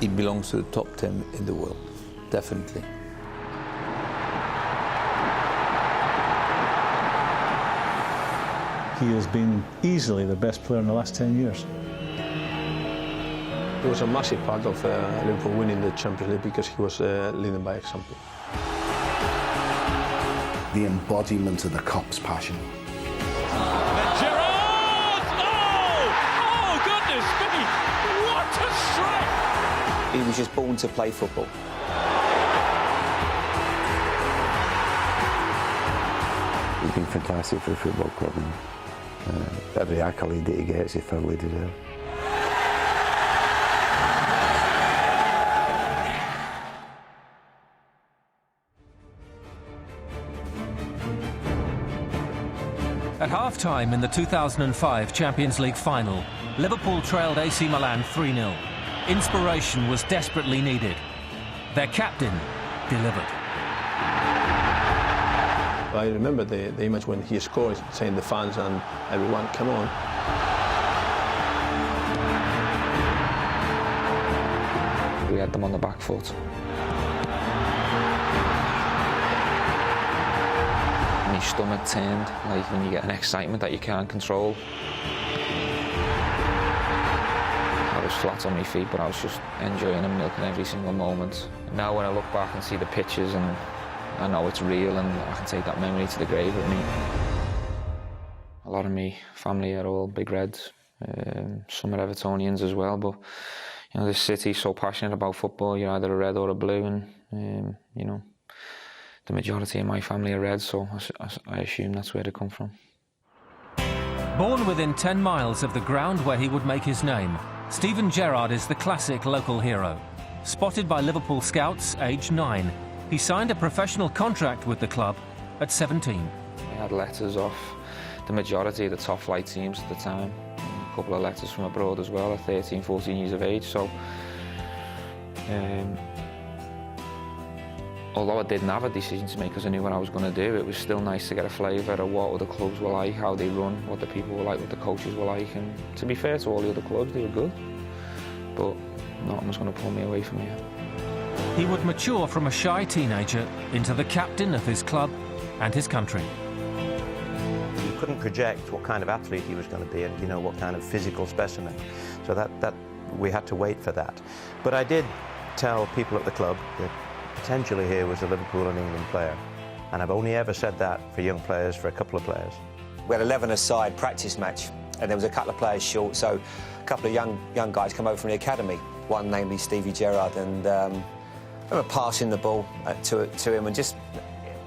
He belongs to the top 10 in the world, definitely. He has been easily the best player in the last 10 years. He was a massive part of Liverpool winning the Champions League because he was leading by example. The embodiment of the Kop's passion. Gerrard! Oh, goodness me! What a strike! He was just born to play football. He's been fantastic for the football club, and every accolade that he gets, he thoroughly deserves. At half-time in the 2005 Champions League final, Liverpool trailed AC Milan 3-0. Inspiration was desperately needed. Their captain delivered. I remember the image when he scored, saying the fans and everyone, come on. We had them on the back foot. My stomach turned, like when you get an excitement that you can't control. I was flat on my feet, but I was just enjoying and milking every single moment. Now when I look back and see the pictures, and I know it's real, and I can take that memory to the grave with me. A lot of me family are all big Reds, some are Evertonians as well, but you know, this city's so passionate about football. You're either a red or a blue, and you know, the majority of my family are Reds, so I assume that's where they come from. Born within 10 miles of the ground where he would make his name, Steven Gerrard is the classic local hero. Spotted by Liverpool scouts, aged 9, he signed a professional contract with the club at 17. I had letters off the majority of the top flight teams at the time. A couple of letters from abroad as well at 13, 14 years of age. So, although I didn't have a decision to make because I knew what I was going to do, it was still nice to get a flavour of what other clubs were like, how they run, what the people were like, what the coaches were like. And to be fair to all the other clubs, they were good. But nothing was going to pull me away from here. He would mature from a shy teenager into the captain of his club and his country. You couldn't project what kind of athlete he was going to be and, you know, what kind of physical specimen. So that we had to wait for that. But I did tell people at the club that potentially here was a Liverpool and England player. And I've only ever said that for young players, for a couple of players. We had 11-a-side practice match, and there was a couple of players short, so a couple of young guys come over from the academy. One, namely Stevie Gerrard, and I remember passing the ball to him, and just,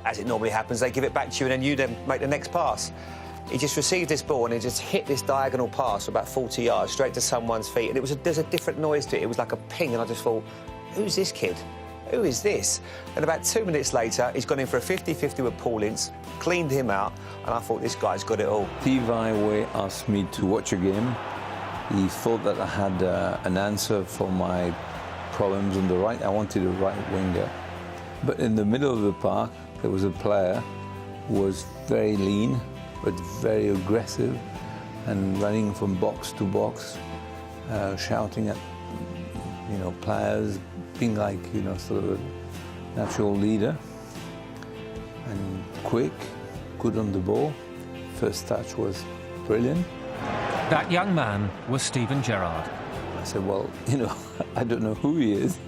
as it normally happens, they give it back to you, and then you then make the next pass. He just received this ball, and he just hit this diagonal pass about 40 yards, straight to someone's feet, and there's a different noise to it. It was like a ping, and I just thought, who's this kid? Who is this? And about 2 minutes later, he's gone in for a 50-50 with Paul Ince, cleaned him out, and I thought, this guy's got it all. Steve Iway asked me to watch a game. He thought that I had an answer for my problems on the right. I wanted a right winger. But in the middle of the park, there was a player who was very lean, but very aggressive, and running from box to box, shouting at, you know, players, being like, you know, sort of a natural leader, and quick, good on the ball. First touch was brilliant. That young man was Steven Gerrard. I said, well, I don't know who he is,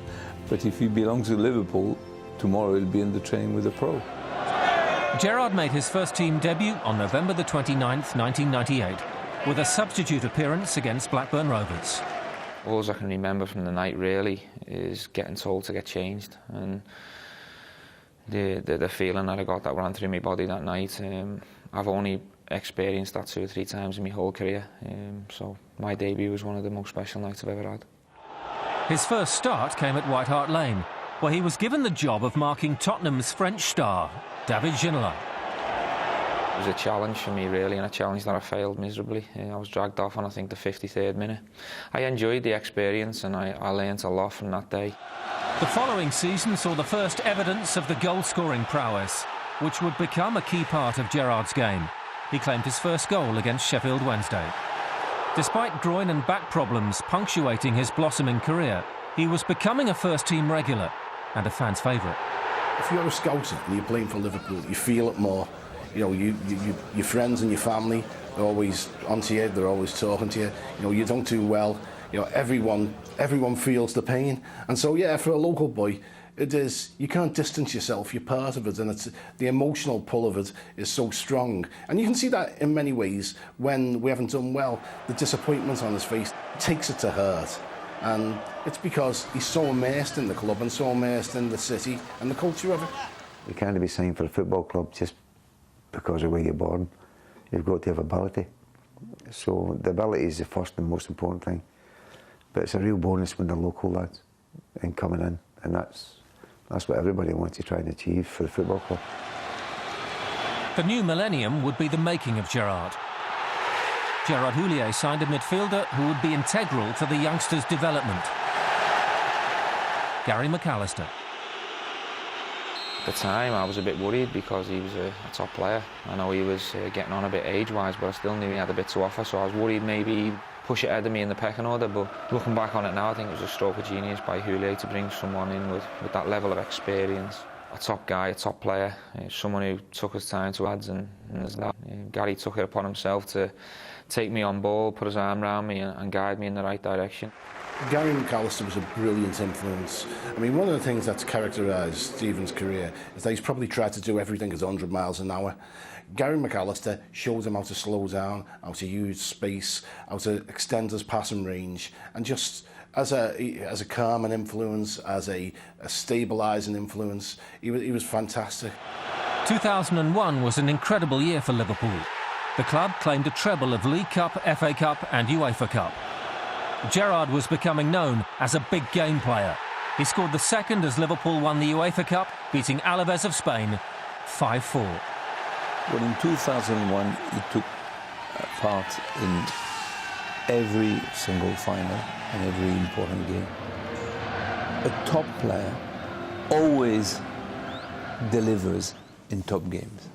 but if he belongs to Liverpool, tomorrow he'll be in the training with a pro. Gerrard made his first team debut on November the 29th, 1998, with a substitute appearance against Blackburn Rovers. All I can remember from the night, really, is getting told to get changed. And the feeling that I got that ran through my body that night, I've only experienced that 2 or 3 times in my whole career. So my debut was one of the most special nights I've ever had. His first start came at White Hart Lane, where he was given the job of marking Tottenham's French star, David Ginola. It was a challenge for me, really, and a challenge that I failed miserably. I was dragged off on, I think, the 53rd minute. I enjoyed the experience and I learnt a lot from that day. The following season saw the first evidence of the goal-scoring prowess, which would become a key part of Gerrard's game. He claimed his first goal against Sheffield Wednesday. Despite groin and back problems punctuating his blossoming career, he was becoming a first-team regular and a fan's favourite. If you're a scouser and you're playing for Liverpool, you feel it more. Your friends and your family are always onto you, they're always talking to you. You don't do well. Everyone feels the pain. And so, yeah, for a local boy, it is, you can't distance yourself, you're part of it, and it's the emotional pull of it is so strong. And you can see that in many ways when we haven't done well. The disappointment on his face takes it to heart. And it's because he's so immersed in the club and so immersed in the city and the culture of it. You can't be signed for a football club just because of where you're born. You've got to have ability. So the ability is the first and most important thing. But it's a real bonus when they're local lads and coming in, and that's what everybody wants to try and achieve for the football club. The new millennium would be the making of Gerrard. Gerard Houllier signed a midfielder who would be integral to the youngster's development. Gary McAllister. At the time, I was a bit worried because he was a top player. I know he was getting on a bit age-wise, but I still knew he had a bit to offer, so I was worried maybe he'd push it ahead of me in the pecking order. But looking back on it now, I think it was a stroke of genius by Houllier to bring someone in with that level of experience. A top guy, a top player, someone who took his time to ads, and there's that. Gary took it upon himself to take me on ball, put his arm around me and guide me in the right direction. Gary McAllister was a brilliant influence. I mean, one of the things that's characterised Stephen's career is that he's probably tried to do everything at 100 miles an hour. Gary McAllister showed him how to slow down, how to use space, how to extend his passing range, and just as a calming influence, as a stabilising influence, he was fantastic. 2001 was an incredible year for Liverpool. The club claimed a treble of League Cup, FA Cup and UEFA Cup. Gerrard was becoming known as a big game player. He scored the second as Liverpool won the UEFA Cup, beating Alaves of Spain 5-4. Well, in 2001, he took part in every single final and every important game. A top player always delivers in top games.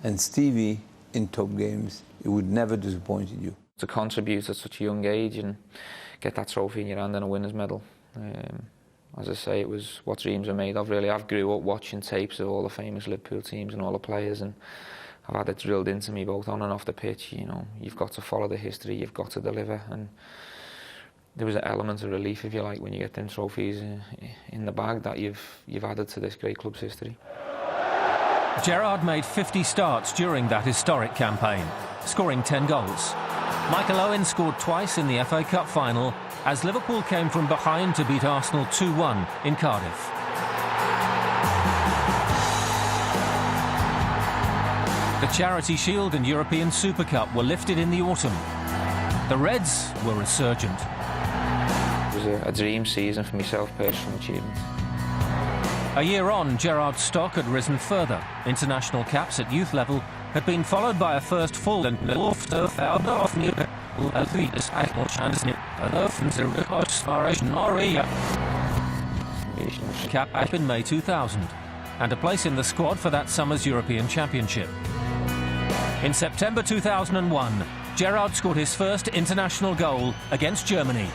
And Stevie, in top games, he would never disappoint you. To contribute at such a young age and get that trophy in your hand and a winner's medal. As I say, it was what dreams are made of, really. I've grew up watching tapes of all the famous Liverpool teams and all the players, and I've had it drilled into me both on and off the pitch. You've got to follow the history, you've got to deliver, and there was an element of relief, if you like, when you get them trophies in the bag that you've added to this great club's history. Gerrard made 50 starts during that historic campaign, scoring 10 goals. Michael Owen scored twice in the FA Cup final as Liverpool came from behind to beat Arsenal 2-1 in Cardiff. The Charity Shield and European Super Cup were lifted in the autumn. The Reds were resurgent. It was a dream season for myself, personal achievement. A year on, Gerrard's stock had risen further. International caps at youth level had been followed by a first full and cap in May 2000 and a place in the squad for that summer's European Championship. In September 2001, Gerrard scored his first international goal against Germany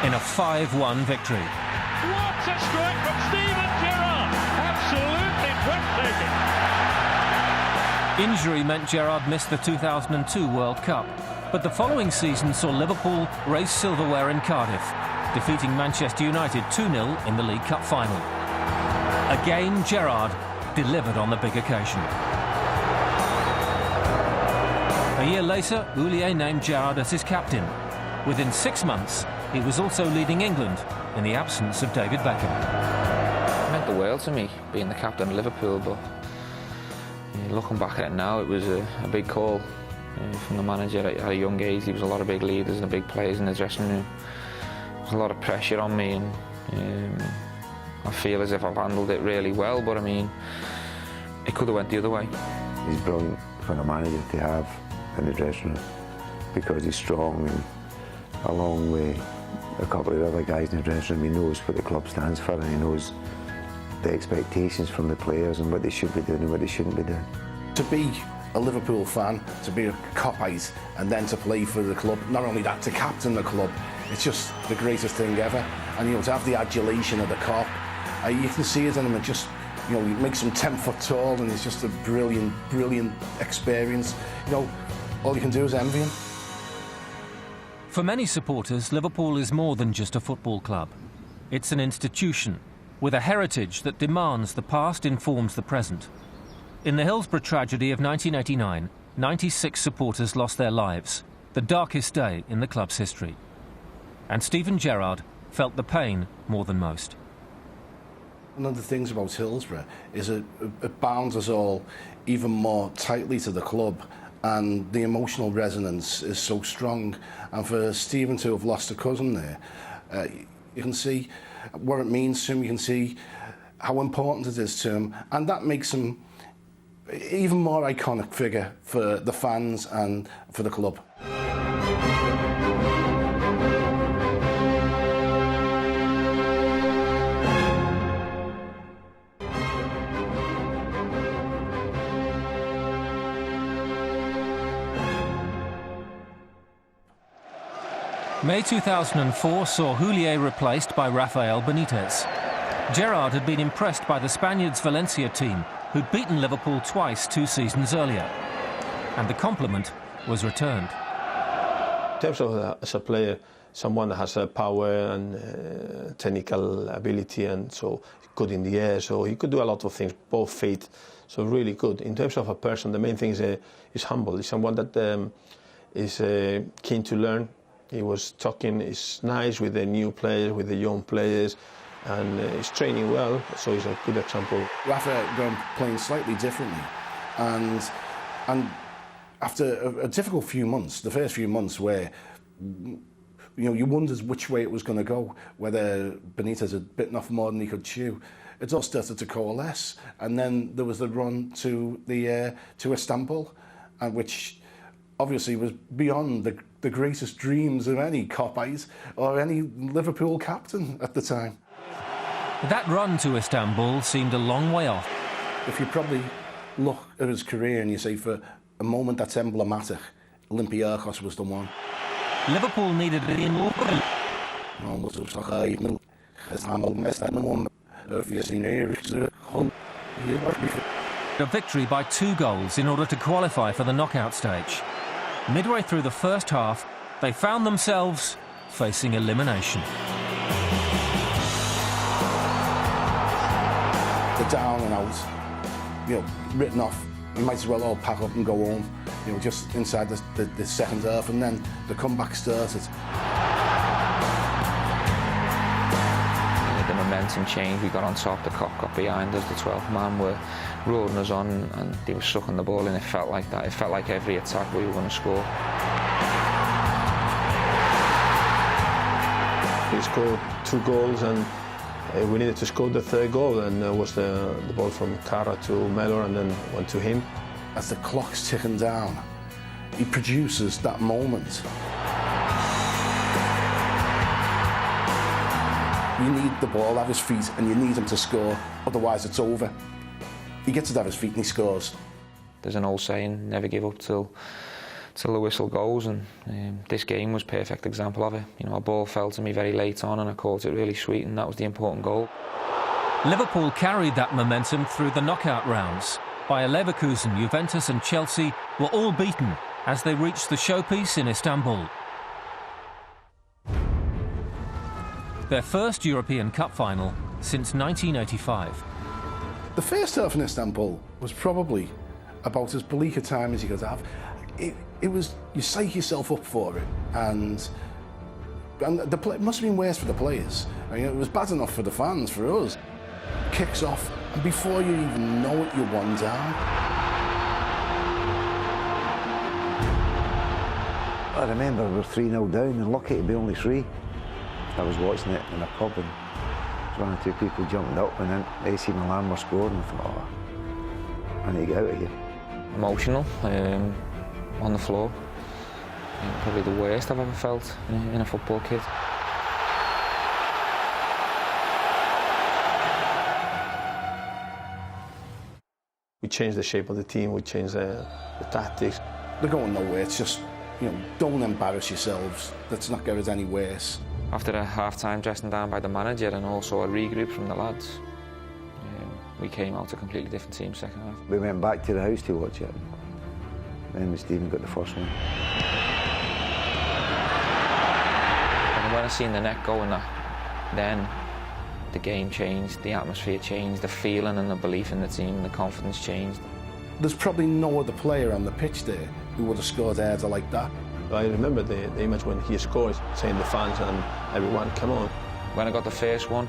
in a 5-1 victory. What a strike from Steven Gerrard! Absolutely breathtaking. Injury meant Gerrard missed the 2002 World Cup, But the following season saw Liverpool raise silverware in Cardiff, defeating Manchester United 2-0 in the League Cup final. Again, Gerrard delivered on the big occasion. A year later, Houllier named Gerrard as his captain. Within 6 months, he was also leading England in the absence of David Beckham. It meant the world to me, being the captain of Liverpool, but looking back at it now, it was a big call from the manager at a young age. There was a lot of big leaders and big players in the dressing room. There was a lot of pressure on me, and I feel as if I've handled it really well, but I mean, it could have went the other way. He's brilliant for a manager to have in the dressing room because he's strong, and along with a couple of other guys in the dressing room, he knows what the club stands for, and he knows the expectations from the players and what they should be doing and what they shouldn't be doing. To be a Liverpool fan, to be a Copite, and then to play for the club, not only that, to captain the club, it's just the greatest thing ever. And you know, to have the adulation of the Cop, you can see it in him. It just, you know, he makes him 10 foot tall, and it's just a brilliant, brilliant experience. You know, all you can do is envy him. For many supporters, Liverpool is more than just a football club. It's an institution with a heritage that demands the past informs the present. In the Hillsborough tragedy of 1989, 96 supporters lost their lives, the darkest day in the club's history. And Steven Gerrard felt the pain more than most. One of the things about Hillsborough is it bounds us all even more tightly to the club, and the emotional resonance is so strong. And for Steven to have lost a cousin there, you can see what it means to him, you can see how important it is to him, and that makes him even more iconic figure for the fans and for the club. May 2004 saw Houllier replaced by Rafael Benitez. Gerrard had been impressed by the Spaniards' Valencia team, who'd beaten Liverpool twice 2 seasons earlier. And the compliment was returned. In terms of as a player, someone that has power and technical ability, and so good in the air, so he could do a lot of things, both feet, so really good. In terms of a person, the main thing is humble. He's someone that is keen to learn. He was talking, he's nice with the new players, with the young players, and he's training well, so he's a good example. Rafa playing slightly differently, and after a difficult few months, the first few months where you wondered which way it was going to go, whether Benitez had bitten off more than he could chew, it all started to coalesce, and then there was the run to Istanbul, and which obviously was beyond the greatest dreams of any Copite or any Liverpool captain at the time. That run to Istanbul seemed a long way off. If you probably look at his career and you say for a moment that's emblematic, Olympiacos was the one. Liverpool needed it in a victory by 2 goals in order to qualify for the knockout stage. Midway through the first half, they found themselves facing elimination. They're down and out, written off. You might as well all pack up and go home, just inside the second half, and then the comeback started. The momentum changed, we got on top, the Cop got behind us, the 12th man were rolling us on, and they were sucking the ball, and it felt like that. It felt like every attack we were going to score. We scored 2 goals, and we needed to score the 3rd goal, and it was the ball from Cara to Mellor, and then went to him. As the clock's ticking down, he produces that moment. You need the ball at his feet, and you need him to score, otherwise it's over. He gets it at his feet and he scores. There's an old saying, never give up till the whistle goes, and this game was a perfect example of it. A ball fell to me very late on, and I caught it really sweet, and that was the important goal. Liverpool carried that momentum through the knockout rounds. Bayer Leverkusen, Juventus and Chelsea were all beaten, as they reach the showpiece in Istanbul. Their first European Cup final since 1985. The first turf in Istanbul was probably about as bleak a time as you could have. It was, you psych yourself up for it, and it must have been worse for the players. I mean, it was bad enough for the fans, for us. Kicks off, and before you even know it, you're one down. I remember we were 3-0 down and lucky to be only 3. I was watching it in a pub and one or two people jumping up and then AC Milan were scoring and I thought, oh, I need to get out of here. Emotional, on the floor. Probably the worst I've ever felt in a football kit. We changed the shape of the team, we changed the tactics. They're going nowhere, it's just, don't embarrass yourselves. Let's not get it any worse. After a half-time dressing down by the manager and also a regroup from the lads, we came out a completely different team second half. We went back to the house to watch it. Then Stephen got the first one. And when I seen the net going, then the game changed, the atmosphere changed, the feeling and the belief in the team, the confidence changed. There's probably no other player on the pitch there who would have scored a header like that. I remember the image when he scored, saying the fans and everyone, come on. When I got the first one,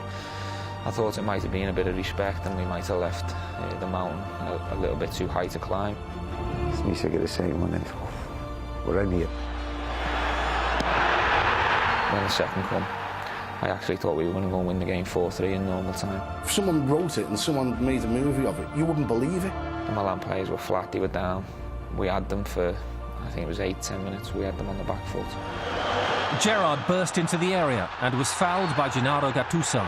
I thought it might have been a bit of respect and we might have left the mountain a little bit too high to climb. It's me to get the second one and we're in here. When the second come, I actually thought we were going to go and win the game 4-3 in normal time. If someone wrote it and someone made a movie of it, you wouldn't believe it. The Milan players were flat, they were down. We had them for, I think it was 8-10 minutes, we had them on the back foot. Gerrard burst into the area and was fouled by Gennaro Gattuso.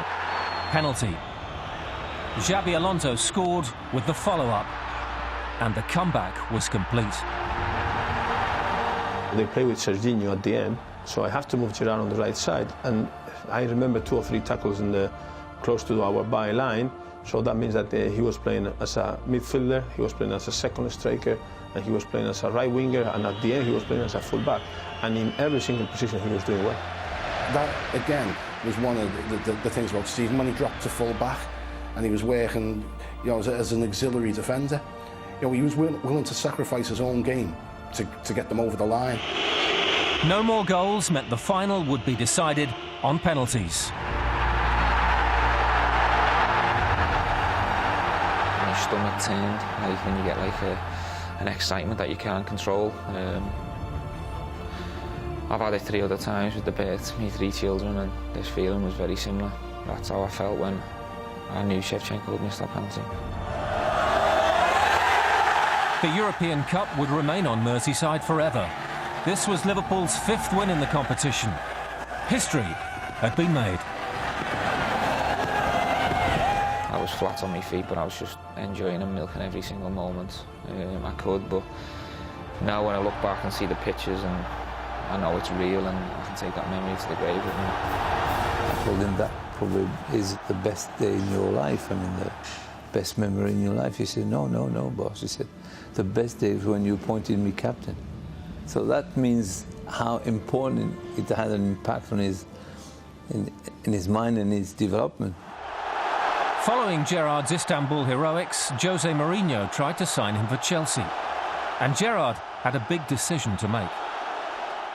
Penalty. Xabi Alonso scored with the follow-up, and the comeback was complete. They play with Serginho at the end, so I have to move Gerrard on the right side. And I remember 2 or 3 tackles close to our byline, so that means that he was playing as a midfielder, he was playing as a second striker, and he was playing as a right winger, and at the end he was playing as a full-back. And in every single position he was doing well. That, again, was one of the things about Stephen, when he dropped to full-back and he was working as an auxiliary defender. He was willing to sacrifice his own game to get them over the line. No more goals meant the final would be decided on penalties. And your stomach turned, like when you get like an excitement that you can't control. I've had it 3 other times with the birth of my 3 children, and this feeling was very similar. That's how I felt when I knew Shevchenko would miss that penalty. The European Cup would remain on Merseyside forever. This was Liverpool's 5th win in the competition. History had been made. I was flat on my feet, but I was just enjoying and milking every single moment I could. But now when I look back and see the pictures, and I know it's real, and I can take that memory to the grave with me. I told him that probably is the best day in your life. I mean, the best memory in your life. He said, no, boss. He said, the best day is when you appointed me captain. So that means how important it had an impact on in his mind and his development. Following Gerrard's Istanbul heroics, Jose Mourinho tried to sign him for Chelsea. And Gerrard had a big decision to make.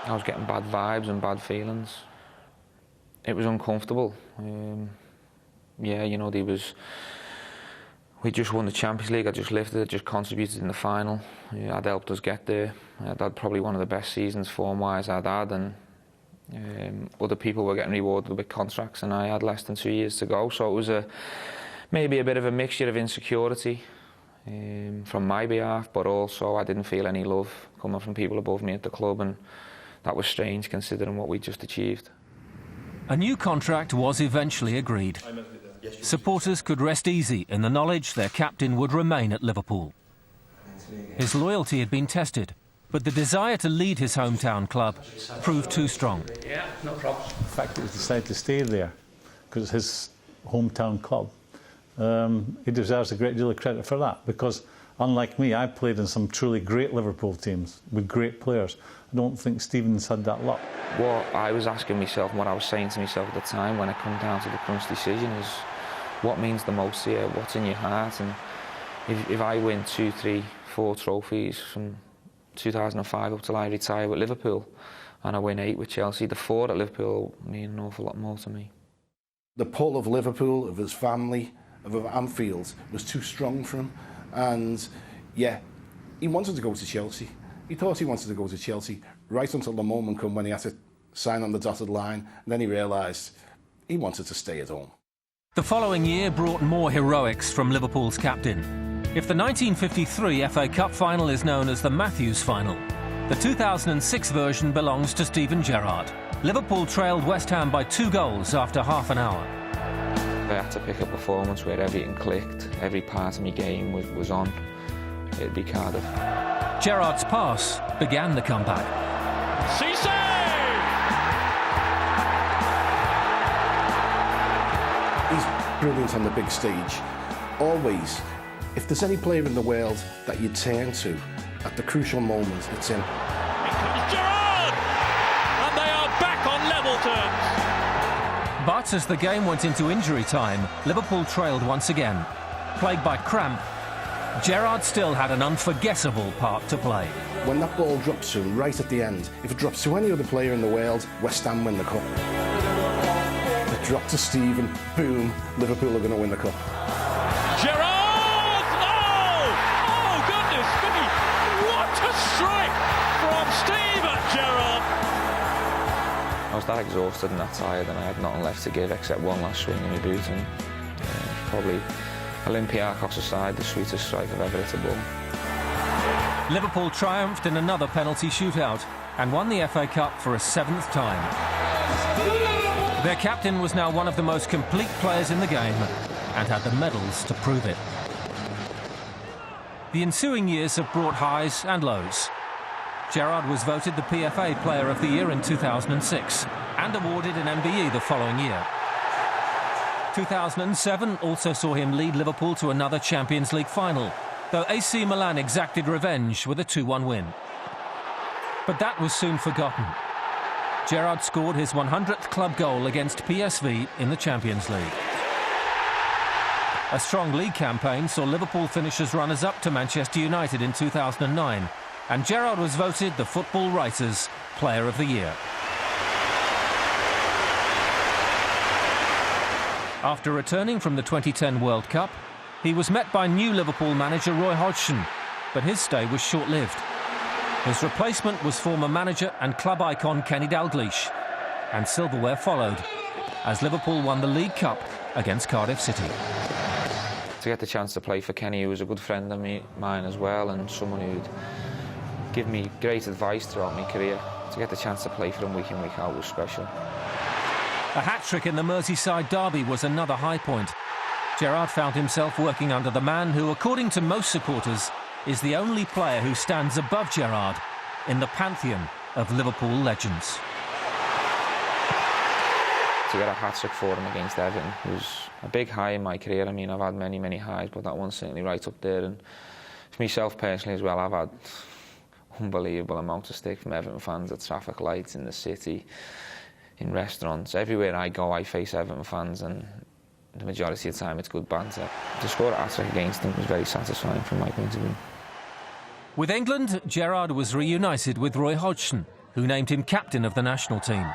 I was getting bad vibes and bad feelings. It was uncomfortable. Yeah, we just won the Champions League. I just lifted it, just contributed in the final. I'd helped us get there. I'd had probably one of the best seasons form-wise I'd had, and other people were getting rewarded with contracts, and I had less than 2 years to go. So it was maybe a bit of a mixture of insecurity from my behalf, but also I didn't feel any love coming from people above me at the club, and that was strange considering what we just achieved. A new contract was eventually agreed. Supporters could rest easy in the knowledge their captain would remain at Liverpool. His loyalty had been tested, but the desire to lead his hometown club proved too strong. Yeah, no problem. The fact that he decided to stay there, because it's his hometown club, he deserves a great deal of credit for that, because unlike me, I've played in some truly great Liverpool teams with great players. I don't think Stephen's had that luck. What I was asking myself, and what I was saying to myself at the time when it come down to the crunch decision is, what means the most to you? What's in your heart? And if I win 2, 3, 4 trophies from 2005 up till I retire with Liverpool, and I win 8 with Chelsea, the 4 at Liverpool mean an awful lot more to me. The pull of Liverpool, of his family, of Anfield, was too strong for him. And yeah, he wanted to go to Chelsea. He thought he wanted to go to Chelsea right until the moment come when he had to sign on the dotted line, and then he realised he wanted to stay at home. The following year brought more heroics from Liverpool's captain. If the 1953 FA Cup final is known as the Matthews final, the 2006 version belongs to Steven Gerrard. Liverpool trailed West Ham by 2 goals after half an hour. If I had to pick a performance where everything clicked, every part of my game was on, it'd be Cardiff. Gerrard's pass began the comeback. Cisse! He's brilliant on the big stage. Always, if there's any player in the world that you turn to at the crucial moment, it's him. Here comes Gerrard! And they are back on level terms. But as the game went into injury time, Liverpool trailed once again. Plagued by cramp, Gerrard still had an unforgettable part to play. When that ball drops to him right at the end, if it drops to any other player in the world, West Ham win the cup. It dropped to Steven, boom, Liverpool are going to win the cup. Gerrard! Oh, goodness me! What a strike from Steven Gerrard! I was that exhausted and that tired, and I had nothing left to give except one last swing in my boot, and probably Olympiacos aside, the sweetest strike I've ever hit a ball. Liverpool triumphed in another penalty shootout and won the FA Cup for a 7th time. Their captain was now one of the most complete players in the game and had the medals to prove it. The ensuing years have brought highs and lows. Gerrard was voted the PFA Player of the Year in 2006 and awarded an MBE the following year. 2007 also saw him lead Liverpool to another Champions League final, though AC Milan exacted revenge with a 2-1 win. But that was soon forgotten. Gerrard scored his 100th club goal against PSV in the Champions League. A strong league campaign saw Liverpool finish as runners-up to Manchester United in 2009, and Gerrard was voted the Football Writers' Player of the Year. After returning from the 2010 World Cup, he was met by new Liverpool manager Roy Hodgson, but his stay was short-lived. His replacement was former manager and club icon Kenny Dalglish, and silverware followed, as Liverpool won the League Cup against Cardiff City. To get the chance to play for Kenny, who was a good friend of mine as well, and someone who'd give me great advice throughout my career, to get the chance to play for him week in, week out was special. A hat-trick in the Merseyside derby was another high point. Gerrard found himself working under the man who, according to most supporters, is the only player who stands above Gerrard in the pantheon of Liverpool legends. To get a hat-trick for him against Everton was a big high in my career. I mean, I've had many, many highs, but that one's certainly right up there. And for myself personally as well, I've had unbelievable amount of stick from Everton fans at traffic lights, in the city, in restaurants. Everywhere I go, I face Everton fans, and the majority of the time it's good banter. To score a hat-trick against them was very satisfying from my point of view. With England, Gerrard was reunited with Roy Hodgson, who named him captain of the national team.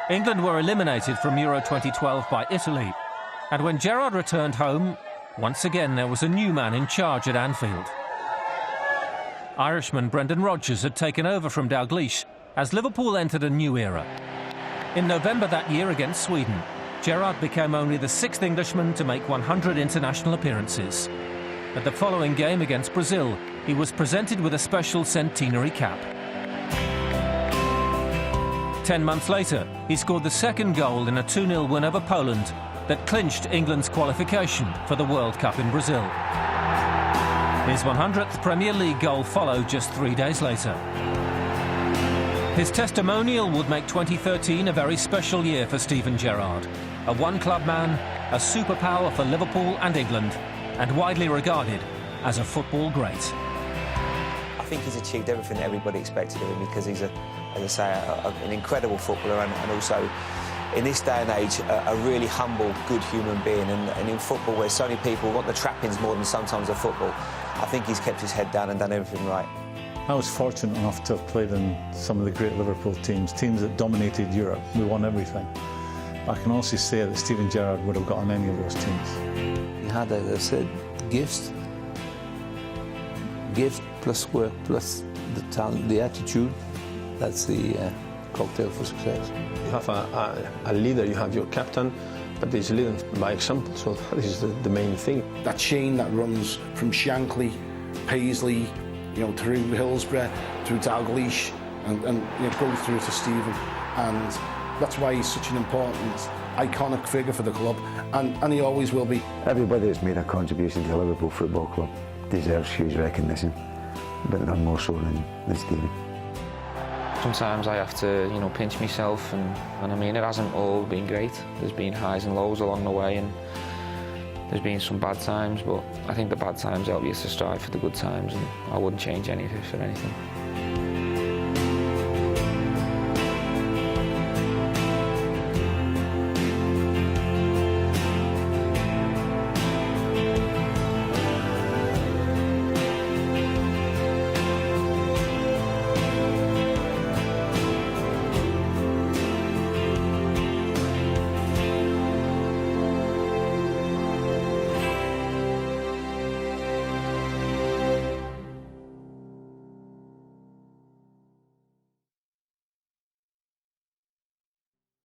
England were eliminated from Euro 2012 by Italy, and when Gerrard returned home, once again there was a new man in charge at Anfield. Irishman Brendan Rodgers had taken over from Dalglish as Liverpool entered a new era. In November that year against Sweden, Gerrard became only the 6th Englishman to make 100 international appearances. At the following game against Brazil, he was presented with a special centenary cap. 10 months later, he scored the 2nd goal in a 2-0 win over Poland that clinched England's qualification for the World Cup in Brazil. His 100th Premier League goal followed just 3 days later. His testimonial would make 2013 a very special year for Steven Gerrard. A one-club man, a superpower for Liverpool and England, and widely regarded as a football great. I think he's achieved everything that everybody expected of him because he's, as I say, an incredible footballer and also, in this day and age, a really humble, good human being. And in football, where so many people want the trappings more than sometimes the football, I think he's kept his head down and done everything right. I was fortunate enough to have played in some of the great Liverpool teams that dominated Europe. We won everything. I can also say that Steven Gerrard would have got on any of those teams. He had, as I said, gifts. Gift plus work plus the talent, the attitude. That's the cocktail for success. You have a leader, you have your captain, but he's leading by example, so that is the main thing. That chain that runs from Shankly, Paisley, through Hillsborough, through Dalglish, and goes through to Stephen. And that's why he's such an important, iconic figure for the club, and he always will be. Everybody that's made a contribution to the Liverpool Football Club deserves huge recognition, but none more so than Stephen. Sometimes I have to, pinch myself, and I mean, it hasn't all been great. There's been highs and lows along the way, and there's been some bad times, but I think the bad times help you to strive for the good times, and I wouldn't change any of it for anything.